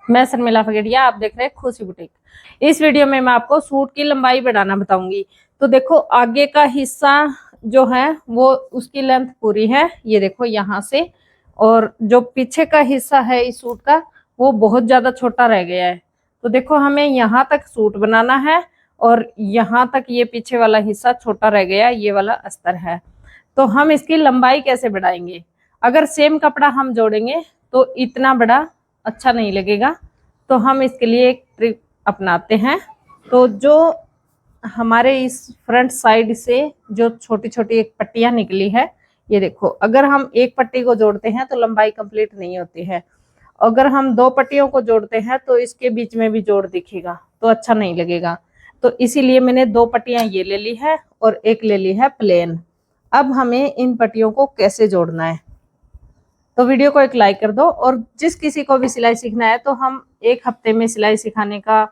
मैं शर्मिला फगेड़िया, आप देख रहे हैं खुशी बुटीक। इस वीडियो में मैं आपको सूट की लंबाई बढ़ाना बताऊंगी। तो देखो, आगे का हिस्सा जो है वो उसकी लेंथ पूरी है, ये देखो यहाँ से। और जो पीछे का हिस्सा है इस सूट का, वो बहुत ज्यादा छोटा रह गया है। तो देखो, हमें यहाँ तक सूट बनाना है और यहाँ तक ये पीछे वाला हिस्सा छोटा रह गया, ये वाला अस्तर है। तो हम इसकी लंबाई कैसे बढ़ाएंगे? अगर सेम कपड़ा हम जोड़ेंगे तो इतना बड़ा अच्छा नहीं लगेगा। तो हम इसके लिए एक ट्रिक अपनाते हैं। तो जो हमारे इस फ्रंट साइड से जो छोटी छोटी एक पट्टियां निकली है, ये देखो, अगर हम एक पट्टी को जोड़ते हैं तो लंबाई कंप्लीट नहीं होती है। अगर हम दो पट्टियों को जोड़ते हैं तो इसके बीच में भी जोड़ दिखेगा, तो अच्छा नहीं लगेगा। तो इसीलिए मैंने दो पट्टियां ये ले ली है और एक ले ली है प्लेन। अब हमें इन पट्टियों को कैसे जोड़ना है, तो वीडियो को एक लाइक कर दो। और जिस किसी को भी सिलाई सीखना है, तो हम एक हफ्ते में सिलाई सिखाने का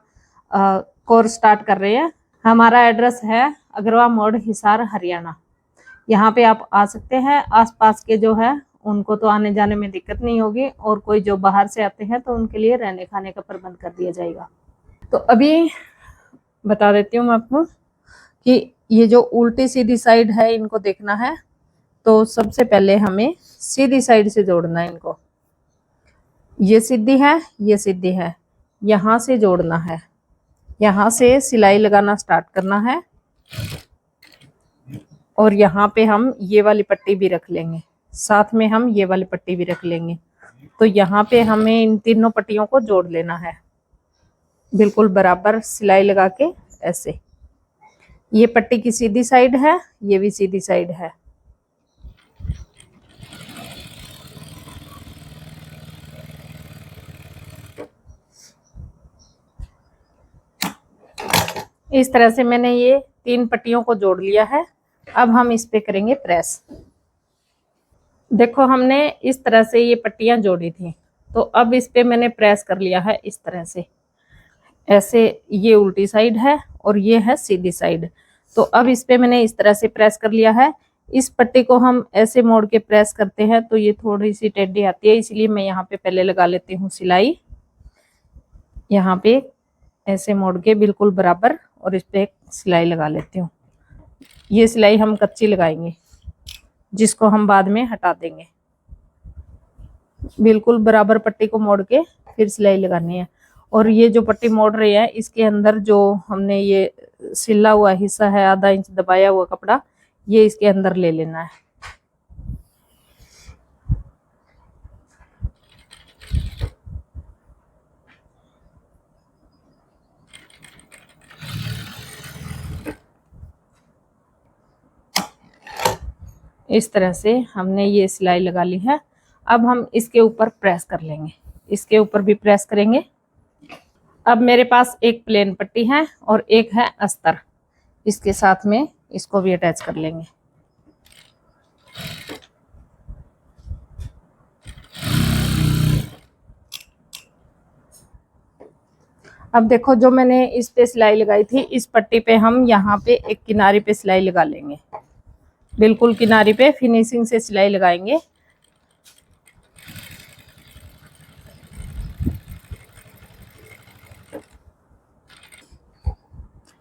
कोर्स स्टार्ट कर रहे हैं। हमारा एड्रेस है अग्रवा मोड़, हिसार, हरियाणा। यहाँ पे आप आ सकते हैं। आसपास के जो है उनको तो आने जाने में दिक्कत नहीं होगी, और कोई जो बाहर से आते हैं तो उनके लिए रहने खाने का प्रबंध कर दिया जाएगा। तो अभी बता देती हूँ मैं आपको कि ये जो उल्टी सीधी साइड है, इनको देखना है। तो सबसे पहले हमें सीधी साइड से जोड़ना है इनको। ये सीधी है, ये सीधी है, यहाँ से जोड़ना है। यहाँ से सिलाई लगाना स्टार्ट करना है और यहाँ पे हम ये वाली पट्टी भी रख लेंगे, साथ में हम ये वाली पट्टी भी रख लेंगे। तो यहाँ पे हमें इन तीनों पट्टियों को जोड़ लेना है, बिल्कुल बराबर सिलाई लगा के। ऐसे ये पट्टी की सीधी साइड है, ये भी सीधी साइड है। इस तरह से मैंने ये तीन पट्टियों को जोड़ लिया है। अब हम इस पे करेंगे प्रेस। देखो, हमने इस तरह से ये पट्टियां जोड़ी थी, तो अब इस पे मैंने प्रेस कर लिया है इस तरह से। ऐसे ये उल्टी साइड है और ये है सीधी साइड। तो अब इस पे मैंने इस तरह से प्रेस कर लिया है। इस पट्टी को हम ऐसे मोड़ के प्रेस करते हैं तो ये थोड़ी सी टेढ़ी आती है, इसलिए मैं यहाँ पे पहले लगा लेती हूँ सिलाई। यहाँ पे ऐसे मोड़ के बिल्कुल बराबर, और इस पे एक सिलाई लगा लेती हूँ। ये सिलाई हम कच्ची लगाएंगे, जिसको हम बाद में हटा देंगे। बिल्कुल बराबर पट्टी को मोड़ के फिर सिलाई लगानी है। और ये जो पट्टी मोड़ रही है, इसके अंदर जो हमने ये सिला हुआ हिस्सा है, आधा इंच दबाया हुआ कपड़ा, ये इसके अंदर ले लेना है। इस तरह से हमने ये सिलाई लगा ली है। अब हम इसके ऊपर प्रेस कर लेंगे, इसके ऊपर भी प्रेस करेंगे। अब मेरे पास एक प्लेन पट्टी है और एक है अस्तर, इसके साथ में इसको भी अटैच कर लेंगे। अब देखो, जो मैंने इस पे सिलाई लगाई थी, इस पट्टी पे हम यहाँ पे एक किनारे पे सिलाई लगा लेंगे, बिल्कुल किनारे पे फिनिशिंग से सिलाई लगाएंगे।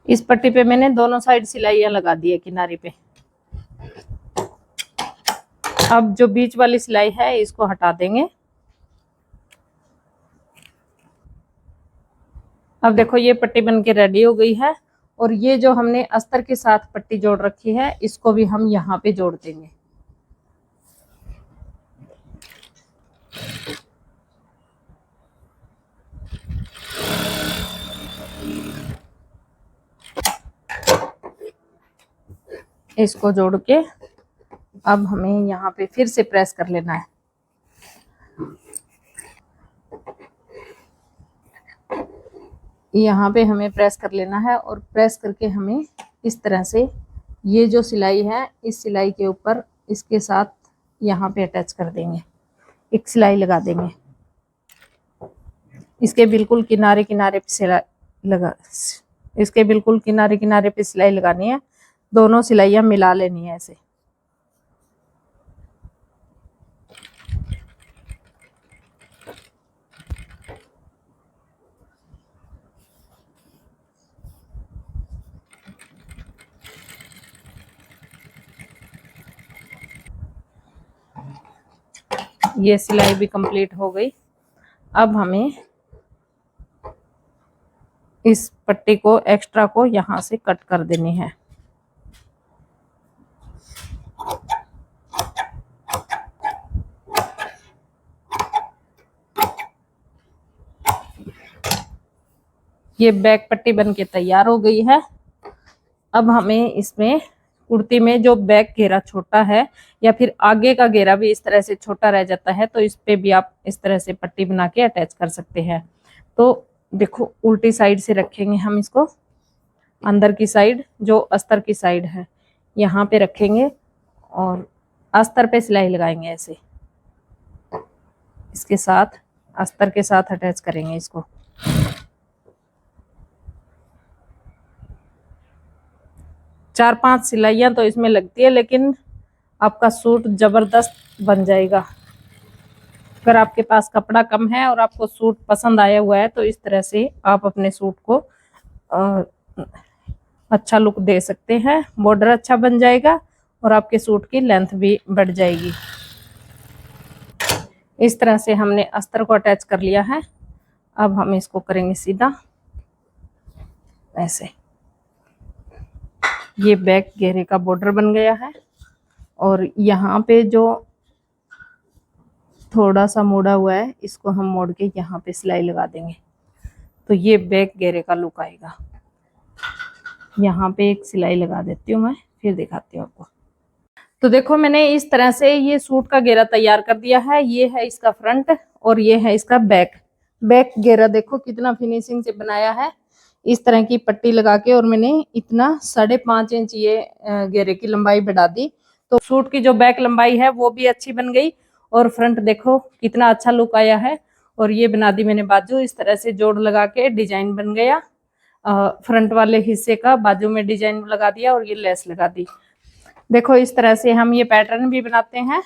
इस पट्टी पे मैंने दोनों साइड सिलाइयां लगा दी है किनारे पे। अब जो बीच वाली सिलाई है इसको हटा देंगे। अब देखो, ये पट्टी बनके रेडी हो गई है। और ये जो हमने अस्तर के साथ पट्टी जोड़ रखी है, इसको भी हम यहाँ पे जोड़ देंगे। इसको जोड़ के अब हमें यहाँ पे फिर से प्रेस कर लेना है। यहाँ पे हमें प्रेस कर लेना है, और प्रेस करके हमें इस तरह से ये जो सिलाई है, इस सिलाई के ऊपर इसके साथ यहाँ पे अटैच कर देंगे, एक सिलाई लगा देंगे। इसके बिल्कुल किनारे किनारे पे सिलाई लगा, इसके बिल्कुल किनारे किनारे पे सिलाई लगानी है। दोनों सिलाइयाँ मिला लेनी है ऐसे। ये सिलाई भी कंप्लीट हो गई। अब हमें इस पट्टी को एक्स्ट्रा को यहाँ से कट कर देनी है। ये बैक पट्टी बनके तैयार हो गई है। अब हमें इसमें कुर्ती में जो बैक घेरा छोटा है या फिर आगे का घेरा भी इस तरह से छोटा रह जाता है, तो इस पे भी आप इस तरह से पट्टी बना के अटैच कर सकते हैं। तो देखो उल्टी साइड से रखेंगे हम इसको, अंदर की साइड जो अस्तर की साइड है यहाँ पे रखेंगे और अस्तर पे सिलाई लगाएंगे ऐसे, इसके साथ अस्तर के साथ अटैच करेंगे इसको। चार पांच सिलाइयाँ तो इसमें लगती है, लेकिन आपका सूट जबरदस्त बन जाएगा। अगर आपके पास कपड़ा कम है और आपको सूट पसंद आया हुआ है तो इस तरह से आप अपने सूट को अच्छा लुक दे सकते हैं। बॉर्डर अच्छा बन जाएगा और आपके सूट की लेंथ भी बढ़ जाएगी। इस तरह से हमने अस्तर को अटैच कर लिया है। अब हम इसको करेंगे सीधा ऐसे। ये बैक घेरे का बॉर्डर बन गया है और यहाँ पे जो थोड़ा सा मोड़ा हुआ है इसको हम मोड़ के यहाँ पे सिलाई लगा देंगे, तो ये बैक घेरे का लुक आएगा। यहाँ पे एक सिलाई लगा देती हूँ मैं, फिर दिखाती हूँ आपको। तो देखो मैंने इस तरह से ये सूट का घेरा तैयार कर दिया है। ये है इसका फ्रंट और ये है इसका बैक। बैक घेरा देखो कितना फिनिशिंग से बनाया है, इस तरह की पट्टी लगा के, और मैंने इतना 5.5 इंच ये घेरे की लंबाई बढ़ा दी। तो सूट की जो बैक लंबाई है वो भी अच्छी बन गई और फ्रंट देखो कितना अच्छा लुक आया है। और ये बना दी मैंने बाजू, इस तरह से जोड़ लगा के डिजाइन बन गया। फ्रंट वाले हिस्से का बाजू में डिजाइन लगा दिया और ये लेस लगा दी। देखो इस तरह से हम ये पैटर्न भी बनाते हैं।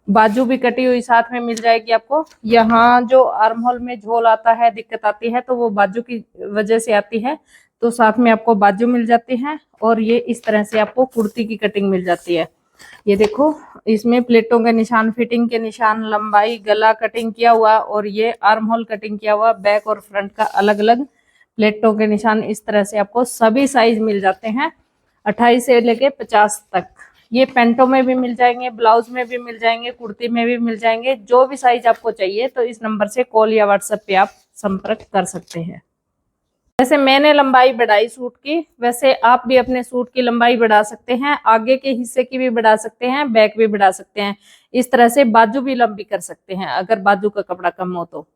बाजू भी कटी हुई साथ में मिल जाएगी आपको। यहाँ जो आर्म होल में झोल आता है, दिक्कत आती है, तो वो बाजू की वजह से आती है, तो साथ में आपको बाजू मिल जाती है। और ये इस तरह से आपको कुर्ती की कटिंग मिल जाती है। ये देखो इसमें प्लेटों के निशान, फिटिंग के निशान, लंबाई, गला कटिंग किया हुआ और ये आर्म होल कटिंग किया हुआ, बैक और फ्रंट का अलग अलग प्लेटों के निशान, इस तरह से आपको सभी साइज मिल जाते हैं 28 से लेके 50 तक। ये पैंटों में भी मिल जाएंगे, ब्लाउज में भी मिल जाएंगे, कुर्ती में भी मिल जाएंगे। जो भी साइज आपको चाहिए तो इस नंबर से कॉल या व्हाट्सएप पे आप संपर्क कर सकते हैं। जैसे मैंने लंबाई बढ़ाई सूट की, वैसे आप भी अपने सूट की लंबाई बढ़ा सकते हैं। आगे के हिस्से की भी बढ़ा सकते हैं, बैक भी बढ़ा सकते हैं। इस तरह से बाजू भी लंबी कर सकते हैं अगर बाजू का कपड़ा कम हो तो।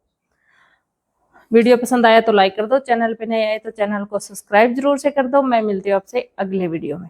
वीडियो पसंद आया तो लाइक कर दो, चैनल पे नए आए तो चैनल को सब्सक्राइब जरूर से कर दो। मैं मिलती हूँ आपसे अगले वीडियो में।